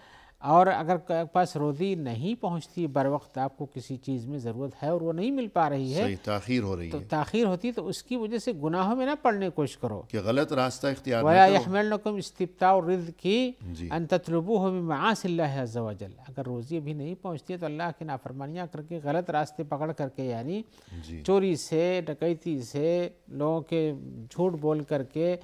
اور اگر پاس روزی نہیں پہنچتی، بر وقت آپ کو کسی چیز میں ضرورت ہے اور وہ نہیں مل پا رہی ہے، تاخیر ہو رہی ہے، تاخیر ہوتی، تو اس کی وجہ سے گناہوں میں نہ پڑنے کی کوشش کرو کہ غلط راستہ اختیار وَلَا يَحْمِلْنَكُمْ اسْتِبْطَاءُ الرِّزْقِ أَن تَطْلُبُوهُ مِن مَّعَاصِ اللَّهِ عَزَّ وَجَلَّ. اگر روزی ابھی نہیں پہنچتی ہے تو اللہ کی نافرمانیاں کر کے غلط راستے پکڑ کر کے، یعنی چوری سے، ڈکیتی سے، لوگوں کے جھوٹ بول کر کے،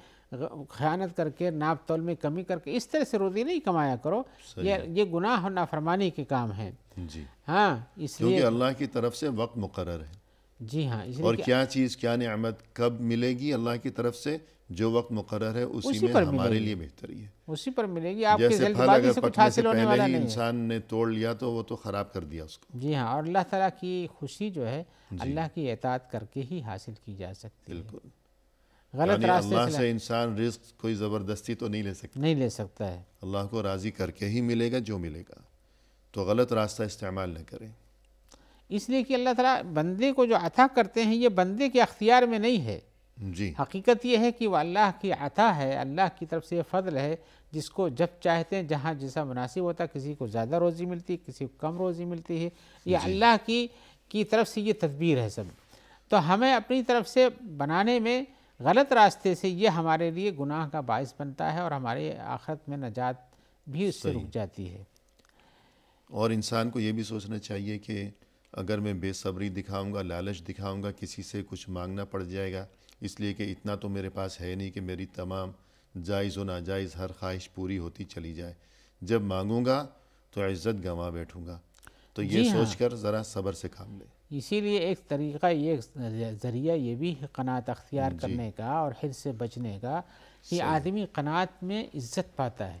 خیانت کر کے، ناپ تول میں کمی کر کے، اس طرح سے روزی نہیں کمایا کرو. یہ گناہ اور نافرمانی کے کام ہیں. جی ہاں، اس لیے کیونکہ اللہ کی طرف سے وقت مقرر ہے. جی ہاں، اس لیے اور کہ کیا چیز کیا نعمت کب ملے گی اللہ کی طرف سے، جو وقت مقرر ہے اسی اسی میں پر ہمارے ملے گی، لیے بہتری ہے۔ اسی پر ملے گی، آپ کی جیسے جلد پھل بازی اگر سے کچھ پکنے سے حاصل ہونے پہلے والا ہی نہیں ہے۔ انسان نے توڑ لیا تو وہ تو خراب کر دیا اس کو۔ جی ہاں، اور اللہ تعالیٰ کی خوشی جو ہے جی اللہ کی اطاعت کر کے ہی حاصل کی جا سکتی ہے، بالکل، غلط یعنی راستے اللہ سے سے انسان رزق کوئی زبردستی تو نہیں لے سکتا، نہیں لے سکتا ہے۔ اللہ کو راضی کر کے ہی ملے گا جو ملے گا، تو غلط راستہ استعمال نہ کریں۔ اس لیے کہ اللہ تعالیٰ بندے کو جو عطا کرتے ہیں یہ بندے کے اختیار میں نہیں ہے، جی حقیقت یہ ہے کہ وہ اللہ کی عطا ہے، اللہ کی طرف سے یہ فضل ہے، جس کو جب چاہتے ہیں جہاں جیسا مناسب ہوتا ہے، کسی کو زیادہ روزی ملتی ہے، کسی کو کم روزی ملتی ہے، یہ اللہ کی طرف سے یہ تدبیر ہے سب۔ تو ہمیں اپنی طرف سے بنانے میں غلط راستے سے یہ ہمارے لیے گناہ کا باعث بنتا ہے، اور ہمارے آخرت میں نجات بھی اس سے صحیح۔ رک جاتی ہے۔ اور انسان کو یہ بھی سوچنا چاہیے کہ اگر میں بے صبری دکھاؤں گا، لالچ دکھاؤں گا، کسی سے کچھ مانگنا پڑ جائے گا، اس لیے کہ اتنا تو میرے پاس ہے نہیں کہ میری تمام جائز و ناجائز ہر خواہش پوری ہوتی چلی جائے، جب مانگوں گا تو عزت گنوا بیٹھوں گا، تو یہ جی ہاں، سوچ کر ذرا صبر سے کام لے۔ اسی لیے ایک طریقہ، یہ ذریعہ یہ بھی ہے قناعت اختیار جی کرنے کا اور حرص سے بچنے کا، کہ صحیح، آدمی قناعت میں عزت پاتا ہے،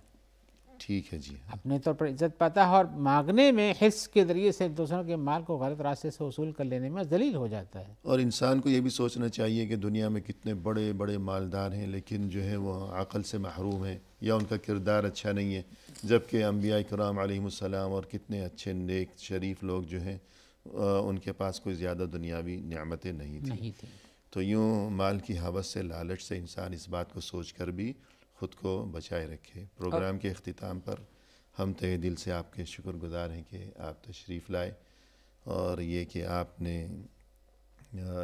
ٹھیک ہے جی ہاں، اپنے طور پر عزت پاتا ہے، اور مانگنے میں حرص کے ذریعے سے دوسروں کے مال کو غلط راستے سے وصول کر لینے میں ذلیل ہو جاتا ہے۔ اور انسان کو یہ بھی سوچنا چاہیے کہ دنیا میں کتنے بڑے بڑے مالدار ہیں لیکن جو ہے وہ عقل سے محروم ہیں، یا ان کا کردار اچھا نہیں ہے، جبکہ انبیاء کرام علیہم السلام اور کتنے اچھے نیک شریف لوگ جو ہیں ان کے پاس کوئی زیادہ دنیاوی نعمتیں نہیں تھیں۔ نہیں تھی۔ تو یوں مال کی ہوس سے، لالچ سے انسان اس بات کو سوچ کر بھی خود کو بچائے رکھے۔ پروگرام کے اختتام پر ہم تہہ دل سے آپ کے شکر گزار ہیں کہ آپ تشریف لائے، اور یہ کہ آپ نے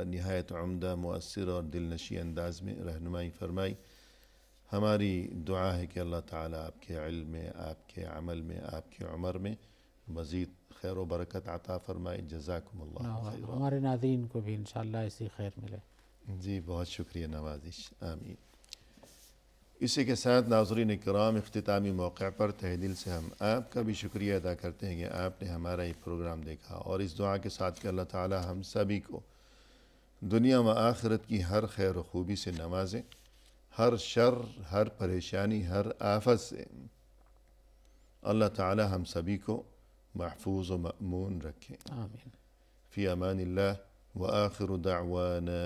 نہایت عمدہ، مؤثر اور دل نشیں انداز میں رہنمائی فرمائی۔ ہماری دعا ہے کہ اللہ تعالیٰ آپ کے علم میں، آپ کے عمل میں، آپ کی عمر میں مزید خیر و برکت عطا فرمائے۔ جزاکم اللہ خیر۔ ہمارے ناظرین کو بھی انشاءاللہ اسی خیر ملے۔ جی بہت شکریہ، نوازش، آمین۔ اسی کے ساتھ ناظرین کرام، اختتامی موقع پر تہہ دل سے ہم آپ کا بھی شکریہ ادا کرتے ہیں کہ آپ نے ہمارا یہ پروگرام دیکھا، اور اس دعا کے ساتھ کہ اللہ تعالی ہم سبھی کو دنیا و آخرت کی ہر خیر و خوبی سے نوازیں، ہر شر، ہر پریشانی، ہر آفت سے اللہ تعالی ہم سبھی کو محفوظ و مأمون رکھیں۔ آمین۔ فی امان اللہ، وآخر دعوانا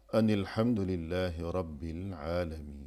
ان الحمد للہ رب العالمین۔